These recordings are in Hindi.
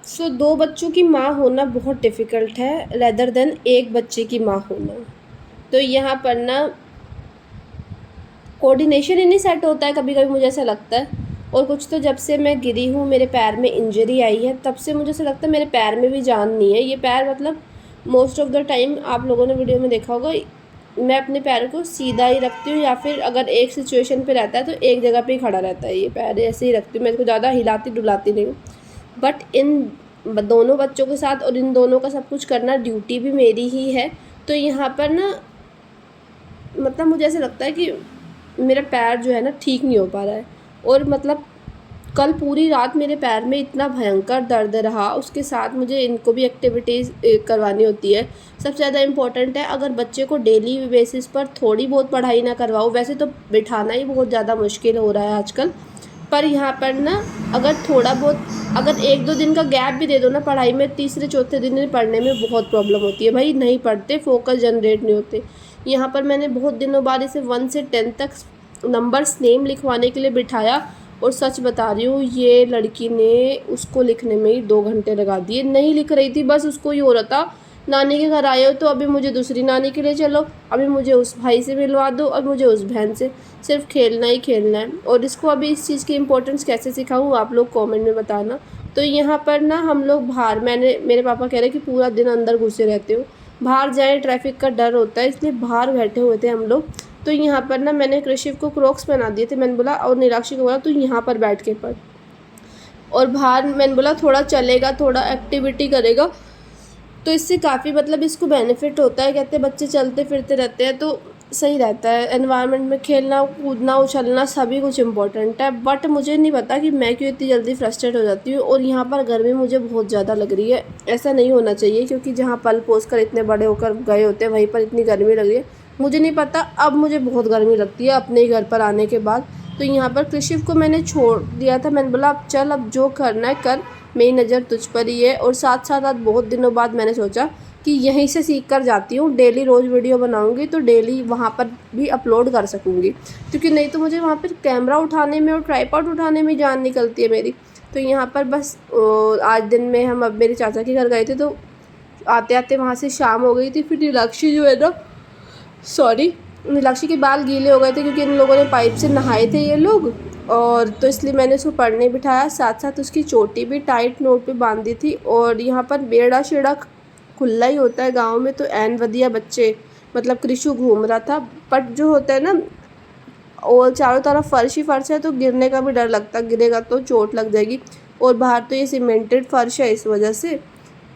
दो बच्चों की माँ होना बहुत डिफ़िकल्ट है रेदर देन एक बच्चे की माँ होना। तो यहाँ पर ना कोऑर्डिनेशन ही नहीं सेट होता है कभी-कभी, मुझे ऐसा लगता है। और कुछ तो जब से मैं गिरी हूँ, मेरे पैर में इंजरी आई है, तब से मुझे ऐसा लगता है मेरे पैर में भी जान नहीं है। ये पैर मतलब मोस्ट ऑफ़ द टाइम आप लोगों ने वीडियो में देखा होगा, मैं अपने पैर को सीधा ही रखती हूँ, या फिर अगर एक सिचुएशन पे रहता है तो एक जगह पे ही खड़ा रहता है ये पैर, ऐसे ही रखती हूँ, मैं इसको ज़्यादा हिलाती-डुलाती नहीं हूँ। बट इन दोनों बच्चों के साथ और इन दोनों का सब कुछ करना ड्यूटी भी मेरी ही है। तो यहाँ पर ना मतलब मुझे ऐसा लगता है कि मेरा पैर जो है ना ठीक नहीं हो पा रहा है। और मतलब कल पूरी रात मेरे पैर में इतना भयंकर दर्द रहा, उसके साथ मुझे इनको भी एक्टिविटीज़ करवानी होती है। सबसे ज़्यादा इम्पोर्टेंट है, अगर बच्चे को डेली बेसिस पर थोड़ी बहुत पढ़ाई ना करवाओ, वैसे तो बिठाना ही बहुत ज़्यादा मुश्किल हो रहा है आजकल, पर यहाँ पर ना अगर थोड़ा बहुत, अगर 1-2 दिन का गैप भी दे दो ना पढ़ाई में, तीसरे चौथे दिन पढ़ने में बहुत प्रॉब्लम होती है भाई, नहीं पढ़ते, फोकस जनरेट नहीं होते। यहाँ पर मैंने बहुत दिनों बाद इसे 1 से 10 तक नंबर्स नेम लिखवाने के लिए बिठाया, और सच बता रही हूँ ये लड़की ने उसको लिखने में ही 2 घंटे लगा दिए। नहीं लिख रही थी, बस उसको ये हो रहा था नानी के घर आए हो तो अभी मुझे दूसरी नानी के लिए चलो, अभी मुझे उस भाई से मिलवा दो और मुझे उस बहन से, सिर्फ खेलना ही खेलना है। और इसको अभी इस चीज़ की इम्पोर्टेंस कैसे सिखाऊँ आप लोग कमेंट में बताना। तो यहाँ पर ना हम लोग बाहर, मेरे पापा कह रहे कि पूरा दिन अंदर घुसे रहते हो, बाहर जाएँ ट्रैफिक का डर होता है, इसलिए बाहर बैठे हुए थे हम लोग। तो यहाँ पर ना मैंने कृषिव को क्रॉक्स पहना दिए थे, मैंने बोला, और निराक्षी को बोला तू यहाँ पर बैठ के पढ़, और बाहर मैंने बोला थोड़ा चलेगा, थोड़ा एक्टिविटी करेगा, तो इससे काफ़ी मतलब इसको बेनिफिट होता है। कहते हैं बच्चे चलते फिरते रहते हैं तो सही रहता है, एनवायरनमेंट में खेलना कूदना उछलना सभी कुछ इम्पोर्टेंट है। बट मुझे नहीं पता कि मैं क्यों इतनी जल्दी फ्रस्ट्रेट हो जाती हूँ, और यहाँ पर गर्मी मुझे बहुत ज़्यादा लग रही है। ऐसा नहीं होना चाहिए, क्योंकि जहाँ पल पोस कर इतने बड़े होकर गए होते हैं वहीं पर इतनी गर्मी लग रही है। मुझे नहीं पता, अब मुझे बहुत गर्मी लगती है अपने ही घर पर आने के बाद। तो यहाँ पर कृषिव को मैंने छोड़ दिया था, मैंने बोला अब चल, अब जो करना है कर, मेरी नज़र तुझ पर ही है। और साथ साथ आज बहुत दिनों बाद मैंने सोचा कि यहीं से सीख कर जाती हूँ, डेली रोज़ वीडियो बनाऊँगी तो डेली वहाँ पर भी अपलोड कर सकूँगी, क्योंकि नहीं तो मुझे वहाँ पर कैमरा उठाने में और ट्राइपॉड उठाने में जान निकलती है मेरी। तो यहाँ पर बस आज दिन में हम अब मेरे चाचा के घर गए थे, तो आते आते वहाँ से शाम हो गई थी। फिर नीलाक्षी जो है ना, सॉरी, नीलाक्षी के बाल गीले हो गए थे क्योंकि इन लोगों ने पाइप से नहाए थे ये लोग, और तो इसलिए मैंने उसको पढ़ने बिठाया, साथ साथ उसकी चोटी भी टाइट नोट पे बांधी थी। और यहाँ पर बेड़ा शेड़ा खुला ही होता है गांव में, तो एन वधिया बच्चे मतलब कृषु घूम रहा था। बट जो होता है ना, और चारों तरफ फर्श ही फर्श है, तो गिरने का भी डर लगता, गिरेगा तो चोट लग जाएगी। और बाहर तो ये सीमेंटेड फर्श है, इस वजह से।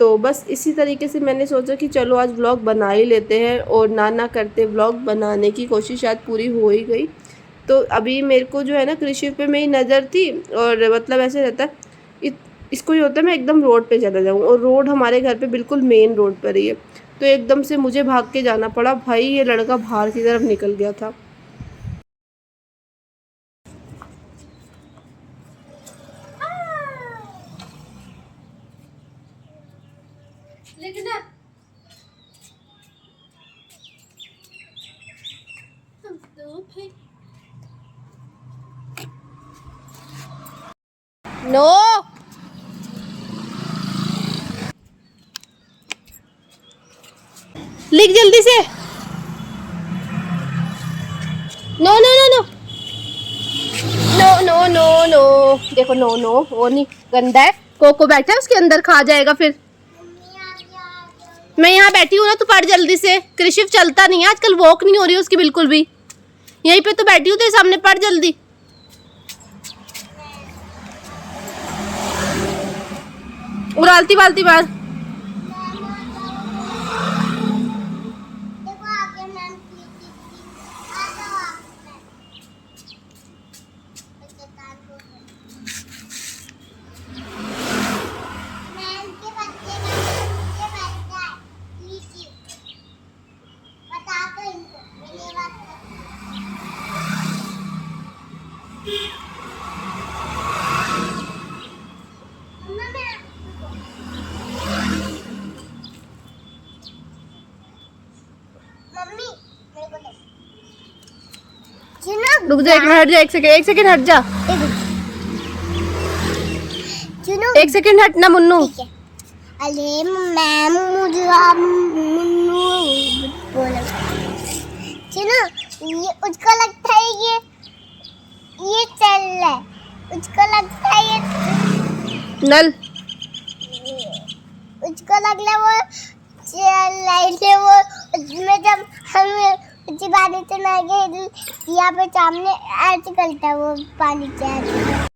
तो बस इसी तरीके से मैंने सोचा कि चलो आज व्लॉग बना ही लेते हैं, और ना करते व्लॉग बनाने की कोशिश शायद पूरी हो ही गई। तो अभी मेरे को जो है ना कृषि पे मेरी नज़र थी, और मतलब ऐसे रहता है इसको ये होता है मैं एकदम रोड पे चला जाऊँ, और रोड हमारे घर पे बिल्कुल मेन रोड पर ही है, तो एकदम से मुझे भाग के जाना पड़ा। भाई ये लड़का बाहर की तरफ निकल गया था। लेकिन नो, लिख जल्दी से। No no no no no no no no, देखो नो नो, वो नहीं, गंदा है। कोको बैठा है उसके अंदर, खा जाएगा फिर। मैं यहाँ बैठी हूँ ना, तू पढ़ जल्दी से। कृषिव चलता नहीं है आजकल, वॉक नहीं हो रही है उसकी बिल्कुल भी, यहीं पे तो बैठी हूँ तेरे सामने, पढ़ जल्दी। उड़ालती बालती बार। रुक जा, एक मिनट हट जा, एक सेकंड हट जा, एक सेकंड हटना मुन्नू। ठीक है। अरे मैम मुझे आप मुन्नू बोला सुनो, ये उसको लगता है ये चल रहा है, उसको लगता है ये नल उसको लग रहा है वो चल लाइट है वो उसमें जब हम उसी पानी से नहाएंगे यहाँ पे सामने ऐसे करता है वो पानी से।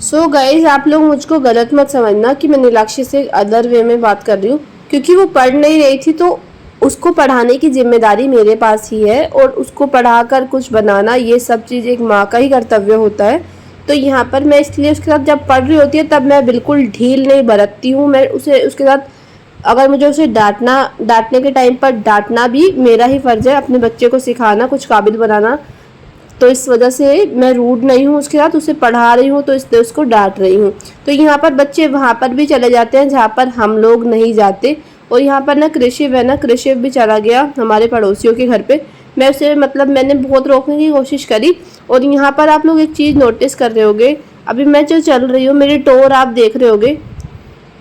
सो गाइज आप लोग मुझको गलत मत समझना कि मैं नीलाक्षी से अदर वे में बात कर रही हूँ, क्योंकि वो पढ़ नहीं रही थी तो उसको पढ़ाने की जिम्मेदारी मेरे पास ही है, और उसको पढ़ाकर कुछ बनाना ये सब चीज़ एक माँ का ही कर्तव्य होता है। तो यहाँ पर मैं इसलिए उसके साथ जब पढ़ रही होती है तब मैं बिल्कुल ढील नहीं बरतती हूँ। मैं उसे उसके साथ अगर मुझे उसे डांटने के टाइम पर डांटना भी मेरा ही फ़र्ज़ है, अपने बच्चे को सिखाना, कुछ काबिल बनाना। तो इस वजह से मैं रूड नहीं हूँ उसके साथ, उसे पढ़ा रही हूँ तो इसलिए उसको डांट रही हूँ। तो यहाँ पर बच्चे वहाँ पर भी चले जाते हैं जहाँ पर हम लोग नहीं जाते। और यहाँ पर ना कृषिव है ना, कृषिव भी चला गया हमारे पड़ोसियों के घर पे। मैं उसे मतलब मैंने बहुत रोकने की कोशिश करी। और यहाँ पर आप लोग एक चीज़ नोटिस कर रहे होगे, अभी मैं जो चल रही हूँ मेरी टोर आप देख रहे होगे,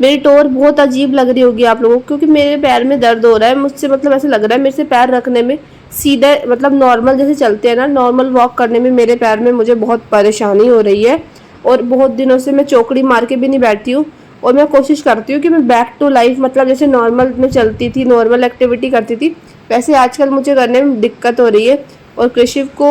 मेरी टोर बहुत अजीब लग रही होगी आप लोगों को, क्योंकि मेरे पैर में दर्द हो रहा है। मुझसे मतलब ऐसा लग रहा है मेरे से पैर रखने में सीधे मतलब नॉर्मल जैसे चलते हैं ना, नॉर्मल वॉक करने में मेरे पैर में मुझे बहुत परेशानी हो रही है। और बहुत दिनों से मैं चौकड़ी मार के भी नहीं बैठती हूँ। और मैं कोशिश करती हूँ कि मैं बैक टू लाइफ मतलब जैसे नॉर्मल में चलती थी, नॉर्मल एक्टिविटी करती थी, वैसे आजकल मुझे करने में दिक्कत हो रही है। और कृषिव को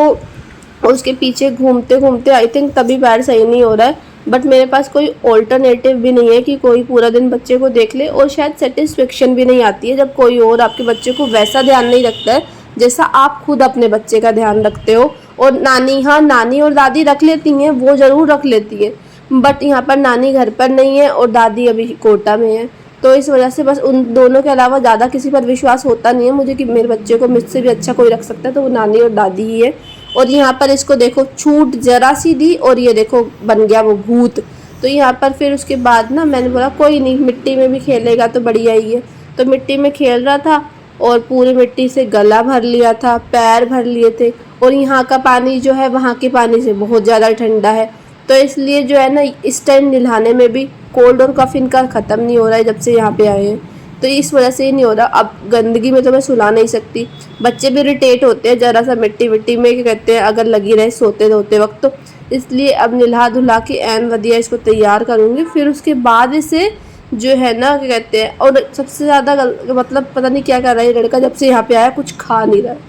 उसके पीछे घूमते घूमते आई थिंक तभी पैर सही नहीं हो रहा है। बट मेरे पास कोई ऑल्टरनेटिव भी नहीं है कि कोई पूरा दिन बच्चे को देख ले। और शायद सेटिस्फेक्शन भी नहीं आती है जब कोई और आपके बच्चे को वैसा ध्यान नहीं रखता है जैसा आप खुद अपने बच्चे का ध्यान रखते हो। और नानी, हाँ नानी और दादी रख लेती हैं, वो ज़रूर रख लेती है, बट यहाँ पर नानी घर पर नहीं है और दादी अभी कोटा में है। तो इस वजह से बस उन दोनों के अलावा ज़्यादा किसी पर विश्वास होता नहीं है मुझे कि मेरे बच्चे को मुझसे भी अच्छा कोई रख सकता है, तो वो नानी और दादी ही है। और यहाँ पर इसको देखो छूट जरा सी दी और ये देखो बन गया वो भूत। तो यहाँ पर फिर उसके बाद ना मैंने बोला कोई नहीं, मिट्टी में भी खेलेगा तो बढ़िया ही है। तो मिट्टी में खेल रहा था और पूरी मिट्टी से गला भर लिया था, पैर भर लिए थे। और यहाँ का पानी जो है वहाँ के पानी से बहुत ज़्यादा ठंडा है, तो इसलिए जो है ना इस टाइम नहलाने में भी कोल्ड और कफ इनका ख़त्म नहीं हो रहा है जब से यहाँ पे आए हैं। तो इस वजह से ही नहीं हो रहा। अब गंदगी में तो मैं सुला नहीं सकती, बच्चे भी इरिटेट होते हैं ज़रा सा मिट्टी विट्टी में, क्या कहते हैं, अगर लगी रहे सोते धोते वक्त। तो इसलिए अब नहला धुला के एन वधिया इसको तैयार करूँगी, फिर उसके बाद इसे जो है ना क्या कहते हैं। और सबसे ज़्यादा मतलब पता नहीं क्या कर रहा है ये लड़का, जब से यहाँ पे आया कुछ खा नहीं रहा है।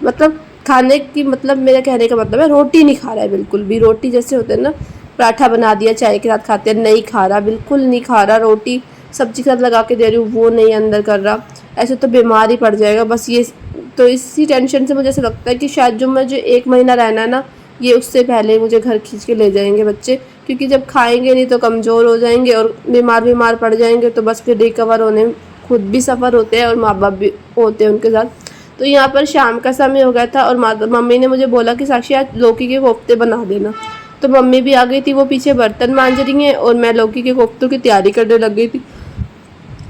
मतलब खाने की मतलब मेरा कहने का मतलब है रोटी नहीं खा रहा है बिल्कुल भी। रोटी जैसे होते हैं ना, पराठा बना दिया चाय के साथ खाते हैं, नहीं खा रहा, बिल्कुल नहीं खा रहा। रोटी सब्जी के साथ लगा के दे रही हूँ वो नहीं अंदर कर रहा। ऐसे तो बीमार ही पड़ जाएगा बस ये। तो इसी टेंशन से मुझे ऐसा लगता है कि शायद जो मुझे 1 महीना रहना है ना, ये उससे पहले मुझे घर खींच के ले जाएंगे बच्चे, क्योंकि जब खाएंगे नहीं तो कमज़ोर हो जाएंगे और बीमार पड़ जाएंगे। तो बस फिर रिकवर होने में खुद भी सफ़र होते हैं और माँ बाप भी होते हैं उनके साथ। तो यहाँ पर शाम का समय हो गया था और मम्मी ने मुझे बोला कि साक्षी आज लौकी के कोफ्ते बना देना। तो मम्मी भी आ गई थी, वो पीछे बर्तन मांज रही हैं और मैं लौकी के कोफ्तों की तैयारी करने लग गई थी।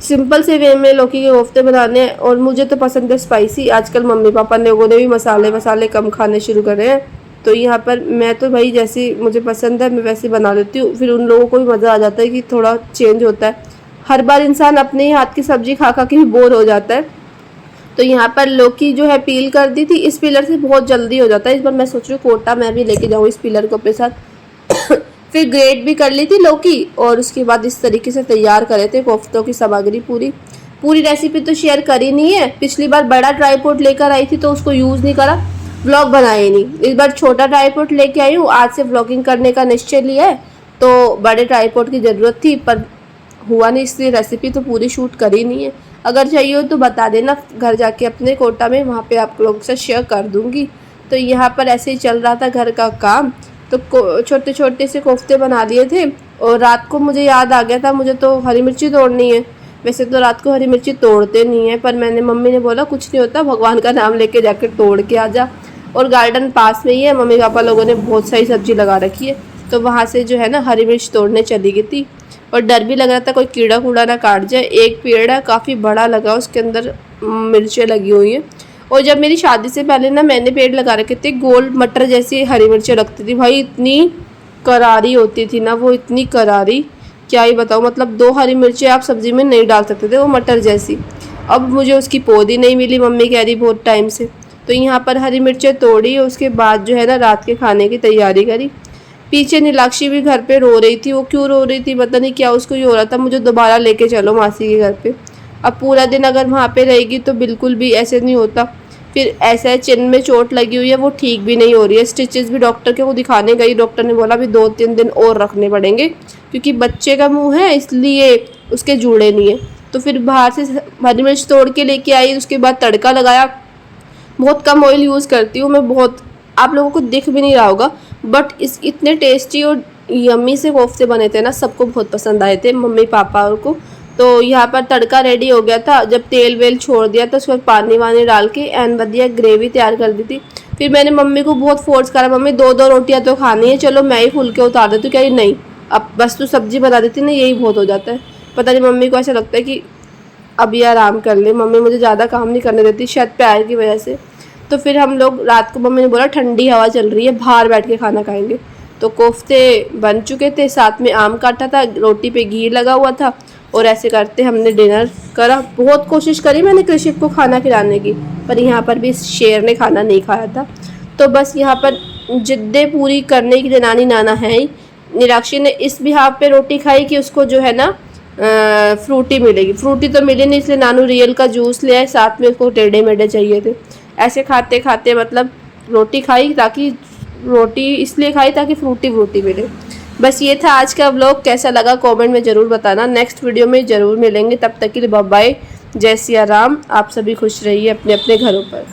सिंपल से वे में लौकी के कोफ्ते बनाने हैं और मुझे तो पसंद है स्पाइसी। आजकल मम्मी पापा लोगों ने भी मसाले कम खाने शुरू करे हैं। तो यहाँ पर मैं तो भाई जैसी मुझे पसंद है मैं वैसे बना लेती हूँ, फिर उन लोगों को भी मज़ा आ जाता है कि थोड़ा चेंज होता है। हर बार इंसान अपने ही हाथ की सब्ज़ी खा खा के भी बोर हो जाता है। तो यहाँ पर लौकी जो है पील कर दी थी, इस पीलर से बहुत जल्दी हो जाता है। इस बार मैं सोच रही हूँ कोटा मैं भी लेके जाऊँ इस पीलर को अपने साथ। फिर ग्रेट भी कर ली थी लौकी और उसके बाद इस तरीके से तैयार करे थे कोफ्तों की सामग्री। पूरी रेसिपी तो शेयर करी नहीं है, पिछली बार बड़ा ट्राईपोड लेकर आई थी तो उसको यूज़ नहीं करा, व्लॉग बनाए नहीं। इस बार छोटा ट्राईपोड लेके आई हूँ, आज से व्लॉगिंग करने का निश्चय लिया है। तो बड़े ट्राईपोड की ज़रूरत थी पर हुआ नहीं, इसलिए रेसिपी तो पूरी शूट करी नहीं है। अगर चाहिए हो तो बता देना, घर जाके अपने कोटा में वहाँ पे आप लोगों से शेयर कर दूँगी। तो यहाँ पर ऐसे ही चल रहा था घर का काम। तो छोटे छोटे से कोफ्ते बना लिए थे और रात को मुझे याद आ गया था मुझे तो हरी मिर्ची तोड़नी है। वैसे तो रात को हरी मिर्ची तोड़ते नहीं है, पर मम्मी ने बोला कुछ नहीं होता, भगवान का नाम लेके जाकर तोड़ के आ जा। और गार्डन पास में ही है, मम्मी पापा लोगों ने बहुत सारी सब्जी लगा रखी है, तो वहाँ से जो है ना हरी मिर्च तोड़ने चली गई थी। और डर भी लग रहा था कोई कीड़ा कूड़ा ना काट जाए। एक पेड़ है काफ़ी बड़ा लगा, उसके अंदर मिर्चें लगी हुई हैं। और जब मेरी शादी से पहले ना मैंने पेड़ लगा रखे थे, गोल मटर जैसी हरी मिर्चें लगती थी भाई, इतनी करारी होती थी ना वो, इतनी करारी क्या ही बताऊँ, मतलब 2 हरी मिर्चें आप सब्ज़ी में नहीं डाल सकते थे, वो मटर जैसी। अब मुझे उसकी पौधी नहीं मिली, मम्मी कह रही बहुत टाइम से। तो यहाँ पर हरी मिर्चें तोड़ी, उसके बाद जो है ना रात के खाने की तैयारी करी। पीछे नीलाक्षी भी घर पे रो रही थी, वो क्यों रो रही थी पता नहीं क्या उसको ये हो रहा था, मुझे दोबारा लेके चलो मासी के घर पे। अब पूरा दिन अगर वहाँ पे रहेगी तो बिल्कुल भी ऐसे नहीं होता। फिर ऐसा है, चिन में चोट लगी हुई है, वो ठीक भी नहीं हो रही है। स्टिचेस भी डॉक्टर के को दिखाने गई, डॉक्टर ने बोला अभी 2-3 दिन और रखने पड़ेंगे, क्योंकि बच्चे का मुंह है इसलिए उसके जुड़े नहीं है। तो फिर बाहर से हरी मिर्च तोड़ के लेके आई, उसके बाद तड़का लगाया। बहुत कम ऑयल यूज़ करती हूँ मैं, बहुत, आप लोगों को दिख भी नहीं रहा होगा, बट इस इतने टेस्टी और यम्मी से कोफ्ते बने थे ना, सबको बहुत पसंद आए थे, मम्मी पापा और को। तो यहाँ पर तड़का रेडी हो गया था, जब तेल वेल छोड़ दिया तो उसके बाद पानी वानी डाल के एन बढ़िया ग्रेवी तैयार कर दी थी। फिर मैंने मम्मी को बहुत फोर्स करा, मम्मी 2-2 रोटियाँ तो खानी है, चलो मैं ही फुलके उतार देती हूँ। कह रही नहीं, अब बस तू सब्जी बना देती ना, यही बहुत हो जाता है। पता नहीं मम्मी को ऐसा लगता है कि अभी आराम कर ले, मम्मी मुझे ज़्यादा काम नहीं करने देती, शायद प्यार की वजह से। तो फिर हम लोग रात को, मम्मी ने बोला ठंडी हवा चल रही है, बाहर बैठ के खाना खाएंगे। तो कोफ्ते बन चुके थे, साथ में आम काटा था, रोटी पे घी लगा हुआ था, और ऐसे करते हमने डिनर करा। बहुत कोशिश करी मैंने कृषिक को खाना खिलाने की, पर यहाँ पर भी शेर ने खाना नहीं खाया था। तो बस यहाँ पर जिद्दें पूरी करने की जनानी नाना है ही। निराक्षी ने इस बिहाफ पे रोटी खाई कि उसको जो है ना फ्रूटी मिलेगी, फ्रूटी तो मिली नहीं, इसलिए नानू रियल का जूस ले आए, साथ में उसको टेढ़े मेढ़े चाहिए थे। ऐसे खाते खाते मतलब रोटी खाई, ताकि रोटी इसलिए खाई ताकि फ्रूटी फ्रूटी मिले। बस ये था आज का व्लॉग, कैसा लगा कमेंट में ज़रूर बताना। नेक्स्ट वीडियो में ज़रूर मिलेंगे, तब तक के लिए बाय बाय, जय सिया राम। आप सभी खुश रहिए अपने अपने घरों पर।